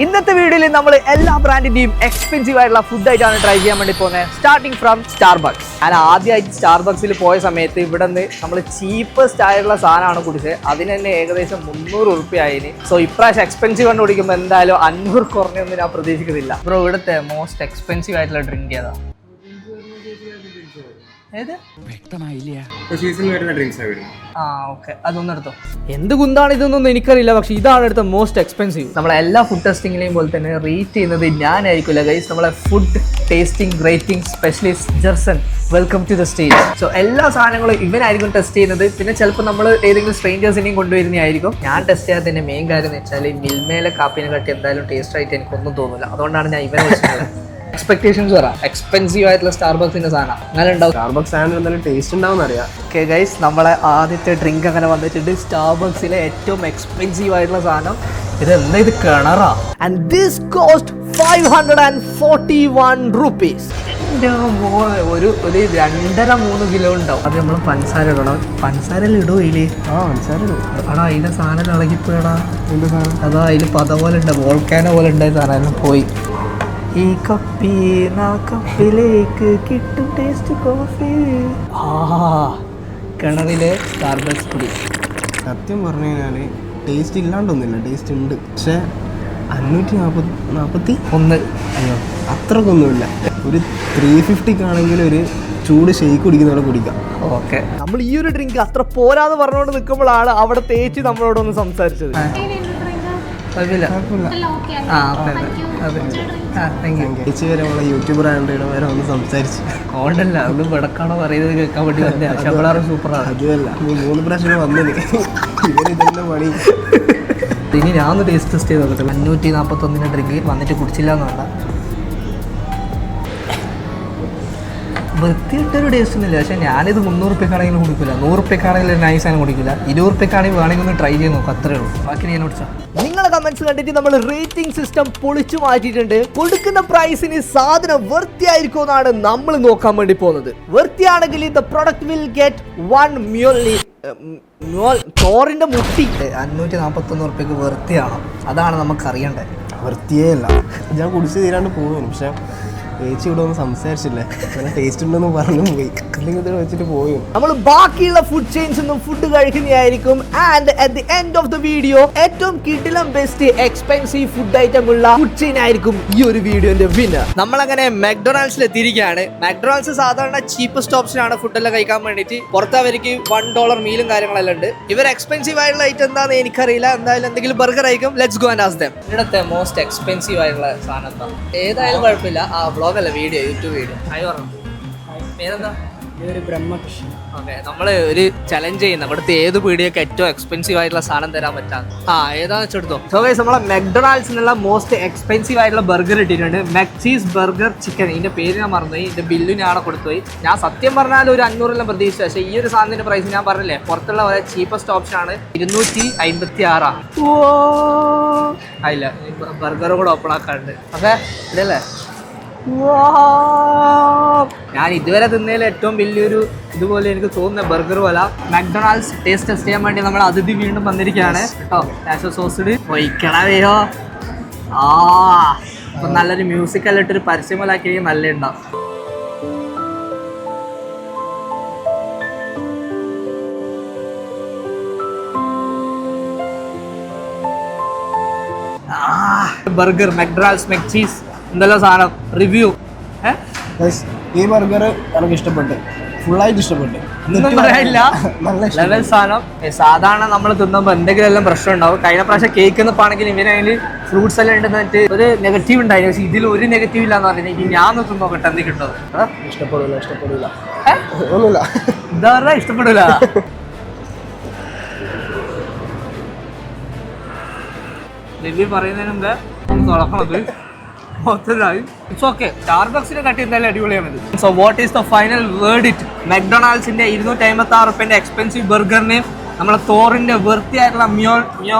ഇന്നത്തെ വീഡിയോയിൽ നമ്മൾ എല്ലാ ബ്രാൻഡിന്റെയും എക്സ്പെൻസീവ് ആയിട്ടുള്ള ഫുഡ് ആയിട്ടാണ് ട്രൈ ചെയ്യാൻ വേണ്ടി പോകുന്നത്. Starting from Starbucks. ഞാൻ ആദ്യമായിട്ട് സ്റ്റാർബക്സിൽ പോയ സമയത്ത് ഇവിടെ നിന്ന് നമ്മൾ ചീപ്പസ്റ്റ് ആയിട്ടുള്ള സാധനമാണ് കുടിച്ചത്. അതിന് തന്നെ ഏകദേശം 300 രൂപ ആയിന്. സോ ഇപ്രാവശ്യം എക്സ്പെൻസീവ് കണ്ട് കുടിക്കുമ്പോൾ എന്തായാലും 500 കുറഞ്ഞൊന്നും ഞാൻ പ്രതീക്ഷിക്കുന്നില്ല. ബ്രോ, ഇവിടുത്തെ മോസ്റ്റ് എക്സ്പെൻസീവ് ആയിട്ടുള്ള ഡ്രിങ്ക് ഏതാ? അതൊന്നും എടുത്തോ. എന്ത് കുന്താണ് ഇതൊന്നും എനിക്കറിയില്ല, പക്ഷെ ഇതാണ് എടുത്ത മോസ്റ്റ് എക്സ്പെൻസീവ്. നമ്മളെ എല്ലാ ഫുഡ് ടെസ്റ്റിംഗിലെയും പോലെ തന്നെ റേറ്റ് ചെയ്യുന്നത് ഞാനായിരിക്കില്ല ഗൈസ്. നമ്മളെ food tasting rating specialist Jerson, welcome to the stage. So എല്ലാ സാധനങ്ങളും ഇവനായിരിക്കും ടെസ്റ്റ് ചെയ്യുന്നത്. പിന്നെ ചിലപ്പോൾ നമ്മൾ ഏതെങ്കിലും സ്ട്രേഞ്ചേഴ്സിനെയും കൊണ്ടുവരുന്നതായിരിക്കും. ഞാൻ ടെസ്റ്റ് ചെയ്യാത്തതിന്റെ മെയിൻ കാര്യം എന്ന് വെച്ചാൽ മിൽമയിലെ കാപ്പിനെ കാട്ടി എന്തായാലും ടേസ്റ്റ് ആയിട്ട് എനിക്കൊന്നും തോന്നില്ല. അതുകൊണ്ടാണ് ഞാൻ ഇവനെ വെച്ചിട്ടുള്ളത്. എക്സ്പെക്ടേഷൻസ് പറയാം. എക്സ്പെൻസീവ് ആയിട്ടുള്ള സ്റ്റാർബക്സിന്റെ സാധനം അങ്ങനെ ഉണ്ടാവും. സ്റ്റാർബക്സ് സാധനം എന്തായാലും ടേസ്റ്റ് ഉണ്ടാവും അറിയാം. ഓക്കെ ഗൈസ്, നമ്മളെ ആദ്യത്തെ ഡ്രിങ്ക് അങ്ങനെ വന്നിട്ടുണ്ട്. സ്റ്റാർബക്സിലെ ഏറ്റവും എക്സ്പെൻസീവ് ആയിട്ടുള്ള സാധനം. ഇത് എന്താ, ഇത് കിണറാ. And this cost 541 rupees. ഒരു 2.5-3 കിലോ ഉണ്ടാവും. അത് നമ്മൾ പഞ്ചസാര ഇടണം. പഞ്ചസാരയിൽ ഇടുമോ ഇതില്? പഞ്ചസാര അടാ, അതിന്റെ സാധനം ഇളകിപ്പോയടാ. എന്ത് സാധനം? അതാ അതിൽ പത പോലെ ഉണ്ട്, വോൾക്കാനോ പോലെ ഉണ്ടായ സാധനം പോയി. ഈ കപ്പിലേക്ക് കിട്ടും ടേസ്റ്റ് കോഫി. കിണറിലെ സ്റ്റാർബക്സ് പൊടി. സത്യം പറഞ്ഞു കഴിഞ്ഞാൽ ടേസ്റ്റ് ഇല്ലാണ്ടൊന്നുമില്ല, ടേസ്റ്റ് ഉണ്ട്. പക്ഷേ 541 അയ്യോ അത്രക്കൊന്നുമില്ല. ഒരു 350 ഒരു ചൂട് ഷെയ്ക്ക് കുടിക്കുന്നവിടെ കുടിക്കാം. ഓക്കെ, നമ്മൾ ഈ ഒരു ഡ്രിങ്ക് അത്ര പോരാന്ന് പറഞ്ഞുകൊണ്ട് നിൽക്കുമ്പോഴാണ് അവിടെ തേച്ച് നമ്മളോടൊന്ന് സംസാരിച്ചത്. ചേച്ചി വരെ നമ്മളെ യൂട്യൂബർ ആയതുകൊണ്ട് വരെ ഒന്ന് സംസാരിച്ചു. അതുകൊണ്ടല്ല, അത് വെടക്കാണോ പറയുന്നത് കേൾക്കാൻ വേണ്ടി വന്നേ. സൂപ്പറാണ്. അതുമല്ല, 3 പ്രാവശ്യം വന്നത് ഇവരിതെല്ലാം പണി. ഇനി ഞാൻ ഒന്ന് ടേസ്റ്റ് ചെയ്ത് നോക്കട്ടെ. 541 ഡ്രിങ്ക് വന്നിട്ട് കുടിച്ചില്ല എന്നല്ല, വൃത്തിയിട്ടൊരു ടേസ്റ്റ് ഒന്നുമില്ല. പക്ഷേ ഞാനിത് 300 രൂപയ്ക്കാണെങ്കിലും കുടിക്കില്ല, 100 രൂപയ്ക്കാണെങ്കിലും നൈസ് ആണ് കുടിക്കില്ല. 20 രൂപയ്ക്കാണെങ്കിൽ വേണമെങ്കിൽ ഒന്ന് ട്രൈ ചെയ്ത് നോക്കാം, അത്രേ ഉള്ളൂ. ബാക്കി ഞാൻ കുടിച്ചാൽ നിങ്ങളെ കമന്റ്സ് കണ്ടിട്ട് നമ്മൾ റേറ്റിംഗ് സിസ്റ്റം പൊളിച്ചു മാറ്റിയിട്ടുണ്ട്. കൊടുക്കുന്ന പ്രൈസിന് സാധനം വൃത്തിയായിരിക്കും എന്നാണ് നമ്മൾ നോക്കാൻ വേണ്ടി പോകുന്നത്. വൃത്തിയാണെങ്കിൽ ദ പ്രൊഡക്റ്റ് വിൽ ഗെറ്റ് 1 മ്യൂലി. ചോറിന്റെ മുട്ടി 541 രൂപയ്ക്ക് വൃത്തിയാണോ? അതാണ് നമുക്ക് അറിയേണ്ടത്. വൃത്തിയേ അല്ല. ഞാൻ കുടിച്ച് തീരാണ്ട് പോകുന്നു. പക്ഷെ ചേച്ചി ഇവിടെ ഒന്ന് സംസാരിച്ചില്ലേ, നല്ല ടേസ്റ്റ് ഉണ്ടെന്ന് പറഞ്ഞു പോയി. അല്ലെങ്കിൽ ഇത് വെച്ചിട്ട് പോയി. നമ്മൾ ബാക്കിയുള്ള ഫുഡ് ചെയിൻസ് ഒന്നും ഫുഡ് കഴിക്കുന്നതായിരിക്കും. And at the end of the video ഏറ്റവും കിടിലം ബെസ്റ്റ് എക്സ്പെൻസീവ് ഫുഡ് ഐറ്റം ഉള്ള ഫുഡ് ചെയിൻ ആയിരിക്കും ഈ ഒരു വീഡിയോന്റെ വിന്നർ. നമ്മളങ്ങനെ മെക്ഡൊണാൾഡ്സിൽ എത്തിയിരിക്കുകയാണ്. മെക്ഡൊണാൾഡ്സ് സാധാരണ ചീപ്പസ്റ്റ് ഓപ്ഷൻ ആണ് ഫുഡെല്ലാം കഴിക്കാൻ വേണ്ടിയിട്ട്. പുറത്ത് അവർക്ക് $1 മീലും കാര്യങ്ങളെല്ലാം ഉണ്ട്. ഇവർ എക്സ്പെൻസീവ് ആയിട്ടുള്ള ഐറ്റം എന്താണെന്ന് എനിക്കറിയില്ല. എന്തായാലും എന്തെങ്കിലും ബർഗർ ആയിരിക്കും. Let's go and ask them. ഇവിടുത്തെ മോസ്റ്റ് എക്സ്പെൻസീവ് ആയിട്ടുള്ള സാധനം എന്താ? ഏതായാലും കുഴപ്പമില്ല. വ്ളോഗല്ല, വീഡിയോ, യൂട്യൂബ് വീഡിയോ. ഹായ് പറഞ്ഞു. പേരെന്താ? ബ്രഹ്മകൃഷ്ണൻ. ഓക്കെ, നമ്മൾ ഒരു ചലഞ്ച് ചെയ്യുന്ന ഇവിടുത്തെ ഏത് പീടിയൊക്കെ ഏറ്റവും എക്സ്പെൻസീവ് ആയിട്ടുള്ള സാധനം തരാൻ പറ്റാണ്. ഏതാന്ന് വെച്ചെടുത്തോ. സോ ഗൈസ്, നമ്മളെ മെക്ഡൊണാൾഡ്സിനുള്ള മോസ്റ്റ് എക്സ്പെൻസീവ് ആയിട്ടുള്ള ബർഗർ ഇട്ടിട്ടുണ്ട്. മെക്ചീസ് ബർഗർ ചിക്കൻ. ഇതിന്റെ പേര് ഞാൻ മറന്നുപോയി. ഇതിന്റെ ബില്ല് ഞാൻ കൊടുത്തുപോയി. ഞാൻ സത്യം പറഞ്ഞാൽ ഒരു 500 പ്രതീക്ഷിച്ചു. പക്ഷേ ഈ ഒരു സാധനത്തിന്റെ പ്രൈസ് ഞാൻ പറഞ്ഞില്ലേ, പുറത്തുള്ള വളരെ ചീപ്പസ്റ്റ് ഓപ്ഷൻ ആണ്. 256. ഇല്ല, ബർഗറും കൂടെ ഓപ്പൺ ആക്കാറുണ്ട്. ഓക്കെ, ഇതല്ലേ ഞാൻ ഇതുവരെ തിന്നതിൽ ഏറ്റവും വലിയൊരു ഇതുപോലെ എനിക്ക് തോന്നുന്ന ബർഗർ പോലെ. മെക്ഡൊണാൾഡ്സ് ടെസ്റ്റ് ചെയ്യാൻ വേണ്ടി നമ്മൾ അതിഥി വീണ്ടും വന്നിരിക്കുകയാണ് കേട്ടോ. നാഷോ സോസ് വഹിക്കണോ. ഇപ്പൊ നല്ലൊരു മ്യൂസിക് എല്ലാം ഇട്ടൊരു പരസ്യം പോലെ ആക്കി നല്ല ഉണ്ടാവും. ബർഗർ മെക്ഡൊണാൾഡ്സ് മെക്ചീസ് എന്തെല്ലാം സാധനം റിവ്യൂ. ഈ ബർഗർ എനിക്ക് ഇഷ്ടപ്പെട്ടു, ഫുള്ളായിട്ട് ഇഷ്ടപ്പെട്ടു. ഒന്നും പറയാനില്ല, ലെവൽ സാധനം. സാധാരണ നമ്മൾ തിന്നുമ്പോൾ എന്തെങ്കിലും എല്ലാം പ്രശ്നം ഉണ്ടാവും. കഴിഞ്ഞ പ്രാവശ്യം കേക്ക് എന്നപ്പാണെങ്കിൽ ഇവനതിൽ ഫ്രൂട്ട്സ് എല്ലാം ഉണ്ടെന്നിട്ട് ഒരു നെഗറ്റീവ് ഉണ്ടായിരുന്നു. പക്ഷെ ഇതിൽ ഒരു നെഗറ്റീവ് ഇല്ലാന്ന് പറഞ്ഞാൽ ഇനി ഞാൻ തിന്നോക്കട്ടെ എന്ത് കിട്ടുന്നത്. ഇഷ്ടപ്പെടില്ല ഒന്നുമില്ല. എന്താ പറഞ്ഞാൽ ഇഷ്ടപ്പെടില്ല. റിവ്യൂ പറയുന്നതിന് മുമ്പ് നമുക്ക് തുറക്കണത് മൊത്തത്തിലായി. It's okay. സ്റ്റാർബക്സിനെ കാട്ടി എന്തായാലും അടിപൊളിയാണ്. So what is the final verdict? മെക്ഡൊണാൾഡ്സിന്റെ 256 എക്സ്പെൻസീവ് ബർഗറിന് നമ്മളെ തോറിന്റെ വൃത്തിയായിട്ടുള്ള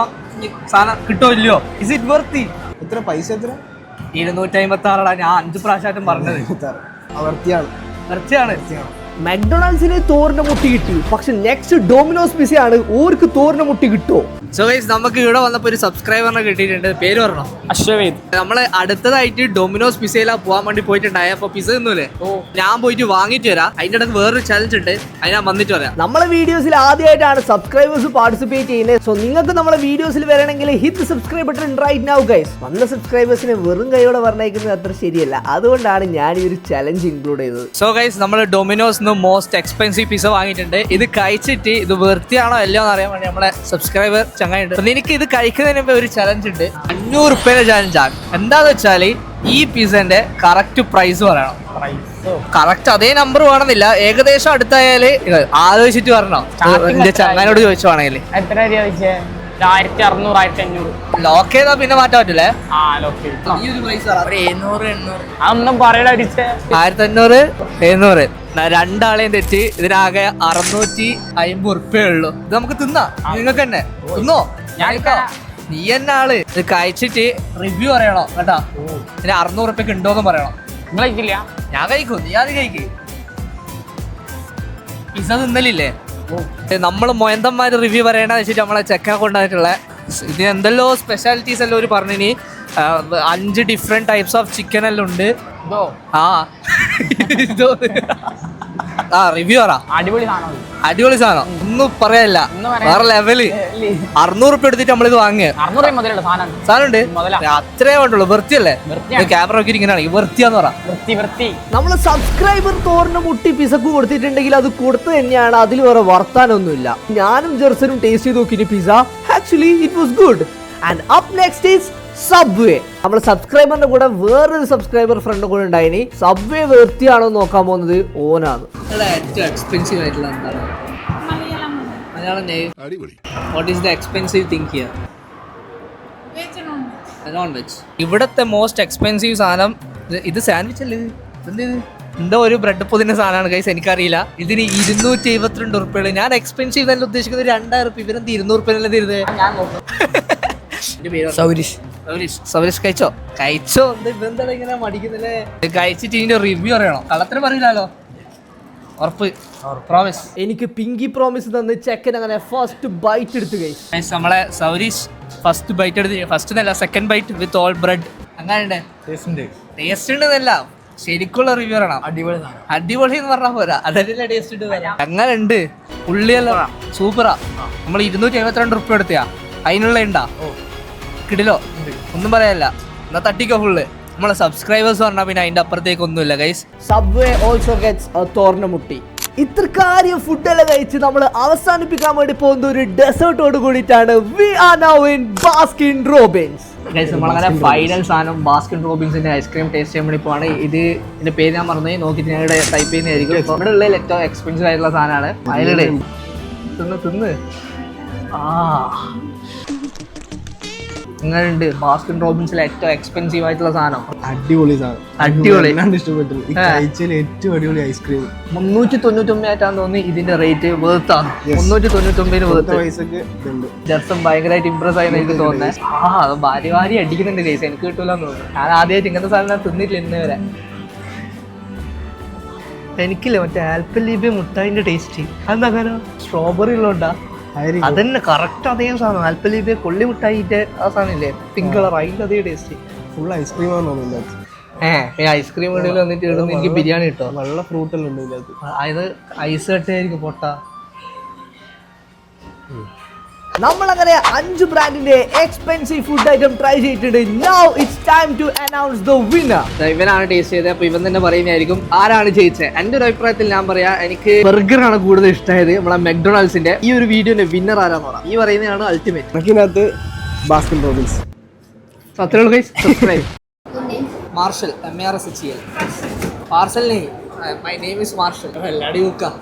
സാധനം കിട്ടോ ഇല്ലയോ? Is it worthy? എത്ര പൈസ? എത്ര? 256. ഞാൻ 5 പ്രാവശ്യമായിട്ടും പറഞ്ഞത് വൃത്തിയാണ്. മെക്ഡൊണാൾഡ്സിന് തോറിന്റെ മുട്ടി കിട്ടി. പക്ഷെ നെക്സ്റ്റ് ഡൊമിനോസ് പിസയാണ് ഓർക്ക് തോറിന്റെ മുട്ടി കിട്ടുമോ? സോ ഗൈസ് നമുക്ക് ഇവിടെ വന്നപ്പോൾ ഒരു സബ്സ്ക്രൈബറിനെ കിട്ടിയിട്ടുണ്ട്. പേര് പറഞ്ഞോ? അശ്വവേദ്. നമ്മള് അടുത്തതായിട്ട് ഡൊമിനോസ് പിസയിലാ പോകാൻ വേണ്ടി പോയിട്ടുണ്ടായ. അപ്പൊ പിസ ഒന്നുമില്ലേ, ഞാൻ പോയിട്ട് വാങ്ങിട്ട് വരാം. അതിന്റെ ഇടയ്ക്ക് വേറൊരു ചലഞ്ച് ഉണ്ട്, അത് ഞാൻ വന്നിട്ട് വരാം. നമ്മളെ വീഡിയോസിൽ ആദ്യമായിട്ടാണ് സബ്സ്ക്രൈബേഴ്സ് പാർട്ടിസിപ്പേറ്റ് ചെയ്യുന്നത്. സോ നിങ്ങൾക്ക് നമ്മളെ വീഡിയോസിൽ വരണമെങ്കിൽ hit subscribe button right now guys. വന്ന സബ്സ്ക്രൈബേഴ്സിനെ വെറും കൈയോടെ പറഞ്ഞേക്കുന്നത് അത്ര ശരിയല്ല. അതുകൊണ്ടാണ് ഞാൻ ഈ ഒരു ചലഞ്ച് ഇൻക്ലൂഡ് ചെയ്തത്. സോ ഗൈസ് നമ്മൾ ഡൊമിനോസ് മോസ്റ്റ് എക്സ്പെൻസീവ് പിസ വാങ്ങിയിട്ടുണ്ട്. ഇത് കഴിച്ചിട്ട് ഇത് വൃത്തിയാണോ അല്ലയോ എന്ന് അറിയാൻ വേണ്ടി നമ്മളെ സബ്സ്ക്രൈബർ ചങ്ങായിട്ടുണ്ട്. എനിക്ക് ഇത് കഴിക്കുന്നതിന് മുമ്പ് ഒരു ചലഞ്ച് ഉണ്ട്. 500 രൂപയുടെ ചലഞ്ച് ആണ്. എന്താന്ന് വെച്ചാല് ഈ പിസന്റെ കറക്റ്റ് പ്രൈസ് പറയണം. കറക്റ്റ് അതേ നമ്പർ വേണമെന്നില്ല, ഏകദേശം അടുത്തായാല് ആലോചിച്ചിട്ട് പറഞ്ഞോ. എന്റെ ചങ്ങാനോട് ചോദിച്ചുവാണെങ്കിൽ എത്ര ചോദിച്ചേ? 1600 1500. ലോക്ക് ചെയ്താ പിന്നെ മാറ്റാൻ പറ്റില്ലേ? ഈ ഒരു പ്രൈസ് 700 അതൊന്നും പറയണ 1500 700 രണ്ടാളെയും തെറ്റി. ഇതിനാകെ 650 ഉറുപ്പേ ഉള്ളൂ. ഇത് നമുക്ക് തിന്നാ. നിങ്ങൾക്ക് തന്നെ തിന്നോ? നീ തന്നെ ആള് ഇത് കഴിച്ചിട്ട് റിവ്യൂ പറയണോ കേട്ടാ. പിന്നെ 600 ഉറുപ്പ്യക്ക് ഉണ്ടോന്ന് പറയണം. നിങ്ങൾ കഴിക്കില്ല? ഞാൻ കഴിക്കും, നീ അത് കഴിക്ക്. പിസ തിന്നലില്ലേ? നമ്മള് മൊയന്തന്മാര് റിവ്യൂ പറയണെന്ന് വെച്ചിട്ട് നമ്മളെ ചെക്കനെ കൊണ്ടുവന്നിട്ടുള്ള ഇതിന് എന്തെല്ലോ സ്പെഷ്യാലിറ്റീസ് എല്ലാം ഒരു പറഞ്ഞിനി. 5 ഡിഫറെന്റ് ടൈപ്സ് ഓഫ് ചിക്കൻ എല്ലാം ഉണ്ട്. റിവ്യൂ പറ. അടിപൊളി സാധനം, ഒന്നും പറയാനില്ല, വേറെ ലെവല്. 600 ഉറുപ്പ്യ എടുത്തിട്ട് നമ്മളിത് വാങ്ങിയ സാധനം ഉണ്ട്. അത്രേ വേണ്ടുള്ളൂ. വൃത്തിയല്ലേ? ക്യാമറ ഒക്കെ ഇരിക്കുന്നതാണ് വൃത്തിയാന്ന് പറ. നമ്മള് സബ്സ്ക്രൈബർ തോറിന് മുട്ടി പിസക്ക് കൊടുത്തിട്ടുണ്ടെങ്കിൽ അത് കൊടുത്തു തന്നെയാണ്. അതിൽ വേറെ വർത്താനൊന്നുമില്ല. ഞാനും ജെർസനും ടേസ്റ്റ് ചെയ്ത് നോക്കി pizza. Actually it was good. And up next is subway. നമ്മളെ സബ്സ്ക്രൈബറിന്റെ കൂടെ വേറൊരു സബ്സ്ക്രൈബർ ഫ്രണ്ട് കൂടെ ഉണ്ടായിനി. സബ്വേ വൃത്തിയാണോ നോക്കാൻ പോകുന്നത് ഓനാണ്. ഏറ്റവും എക്സ്പെൻസീവ് ആയിട്ടുള്ള എന്താണ്? What is the expensive thing here? Non veg. ഇവിടത്തെ മോസ്റ്റ് എക്സ്പെൻസീവ് സാധനം ഇത് സാൻഡ്വിച്ച് അല്ലേ? ഇത് എന്തോ ഒരു ബ്രെഡ് പൊതിന്റെ സാധനമാണ് ഗൈസ്, എനിക്കറിയില്ല. ഇതിന് 272 ഉറുപ്പ്യ. ഞാൻ എക്സ്പെൻസീവ് തന്നെ ഉദ്ദേശിക്കുന്നത് 2000 ഉറുപ്പ്യ. ഇവരെന്ത് 200 ഉറുപ്പ്യ തരുന്നത്? സൗരീഷ് കഴിച്ചോ? ഇവന്താണ് ഇങ്ങനെ മടിക്കുന്നില്ലേ? കഴിച്ചിട്ട് ഇതിന്റെ റിവ്യൂ അറിയണം. കള്ളത്തിന് പറയില്ലല്ലോ, ഉറപ്പ്, പ്രോമിസ്. എനിക്ക് പിങ്കി പ്രോമിസ് തന്ന് ചെക്കൻ അങ്ങനെ ഫസ്റ്റ് ബൈറ്റ് എടുത്തു കഴിച്ചു. നമ്മളെ സൗരീഷ് ഫസ്റ്റ് ബൈറ്റ് എടുത്ത്, ഫസ്റ്റ് എന്നല്ല second bite with all bread. അങ്ങനെ ടേസ്റ്റ് ഉണ്ടെന്നല്ല, ശരിക്കുള്ള റിവ്യൂ പറയണം. അടിപൊളി എന്ന് പറഞ്ഞാൽ പോരാ, അതല്ലേ ടേസ്റ്റ് ഉണ്ട്. അങ്ങനെ ഉണ്ട്, ഉള്ളിയെല്ലാം സൂപ്പറാ. നമ്മൾ 272 ഉറുപ്പ്യ എടുത്തിയാ അതിനുള്ള ഉണ്ടാ കിടിലോ, ഒന്നും പറയാനില്ല. എന്നാ തട്ടിക്കോ ഫുള്ള്. നമ്മളെ സബ്സ്ക്രൈബേഴ്സ് പറഞ്ഞാൽ പിന്നെ അതിന്റെ അപ്പുറത്തേക്ക് ഒന്നുമില്ല ഗൈസ്. സബ്വേ ഓൾസോ ഗെറ്റ്സ് തോർണമുട്ടി. ഇത്ര കാര്യം ഫുഡെല്ലാം കഴിച്ച് നമ്മൾ അവസാനിപ്പിക്കാൻ വേണ്ടി പോകുന്ന ഒരു ഡെസേർട്ടോട് കൂടിയിട്ടാണ്. We are now in Baskin Robbins. Guys നമ്മളങ്ങനെ ഫൈനൽ സാധനം ബാസ്കിൻ റോബിൻസിന്റെ ഐസ്ക്രീം ടേസ്റ്റ് ചെയ്യാൻ വേണ്ടി പോവാണ്. ഇതിന്റെ പേര് ഞാൻ മറന്നു, നോക്കിയിട്ട് ഞങ്ങളുടെ ടൈപ്പ് ചെയ്യുന്നതായിരിക്കും. ഇവിടെ ഉള്ളതിൽ ഏറ്റവും എക്സ്പെൻസീവ് ആയിട്ടുള്ള സാധനമാണ്. അതിലൂടെ തിന്ന് ഇങ്ങനെയുണ്ട്. ബാസ്കിൻ റോബിൻസിലെ ഏറ്റവും എക്സ്പെൻസീവ് ആയിട്ടുള്ള സാധനം. അടിപൊളി സാധനം, അടിപൊളി, ഇഷ്ടപ്പെട്ടു. ഏറ്റവും അടിപൊളി ഐസ്ക്രീം. 399 ആയിട്ടാന്ന് തോന്നി ഇതിന്റെ റേറ്റ്. വേർത്താണ് 399 വേർത്ത്. ജെർസൺ ഭയങ്കരമായിട്ട് ഇംപ്രസ് ആയെന്ന് എനിക്ക് തോന്നുന്നത്. അത് ഭാരി അടിക്കുന്നുണ്ട് കേസ്. എനിക്ക് കിട്ടൂലെന്ന് തോന്നുന്നു. ഞാൻ ആദ്യമായിട്ട് ഇങ്ങനത്തെ സാധനം തിന്നിട്ടില്ല ഇന്ന് വരെ. എനിക്കില്ല മറ്റേ ആൽപ്പലീബെ മുട്ടായിന്റെ ടേസ്റ്റ്. അതെന്താ സ്ട്രോബെറി ഉള്ളോണ്ടാ? അതന്നെ കറക്റ്റ് അതേ സാധനം. ആൽപ്പലീബെ കൊള്ളി മുട്ടായിട്ട് ആ സാധനം ഇല്ലേ, പിങ്ക് കളർ, അതിന്റെ അതേ ടേസ്റ്റ്. ഫുൾ ഐസ്ക്രീം ആണ് തോന്നുന്നത്. ഐസ്ക്രീം വീട്ടിൽ വന്നിട്ട് ഇടുന്ന എനിക്ക് ബിരിയാണി കിട്ടോ. നല്ല ഫ്രൂട്ട് എല്ലാം ഉണ്ട് ഇതിനകത്ത്. അത് ഐസ് കട്ടായിരിക്കും പൊട്ട. നമ്മളങ്ങനെ 5 ബ്രാൻഡിന്റെ എക്സ്പെൻസീവ് ഫുഡ് ഐറ്റം ട്രൈ ചെയ്തിട്ടുണ്ട്. Now it's time to announce the winner. ഇവനാണ് ടേസ്റ്റ് ചെയ്തത്, അപ്പൊ ഇവൻ തന്നെ പറയുന്നതായിരിക്കും ആരാണ് ജയിച്ചത്. എന്റെ ഒരു അഭിപ്രായത്തിൽ ഞാൻ പറയാ, എനിക്ക് ബർഗർ ആണ് കൂടുതൽ ഇഷ്ടമായത്. നമ്മളെ മെക്ഡൊണാൾഡ്സിന്റെ. ഈ ഒരു വീഡിയോന്റെ വിന്നർ ആരാന്ന് പറയാം. ഈ പറയുന്നതാണ് അൾട്ടിമേറ്റ്. ഇതിനകത്ത് ബാസ്കിൻ റോബിൻസ്. അത്രയുള്ളൂ ഗൈസ്. സബ്സ്ക്രൈബ്. Marshal, MARSHL. പാർസൽ നെയ്, മൈ നെയിം ഈസ് മാർഷൽ. എല്ലാടി നോക്കാം.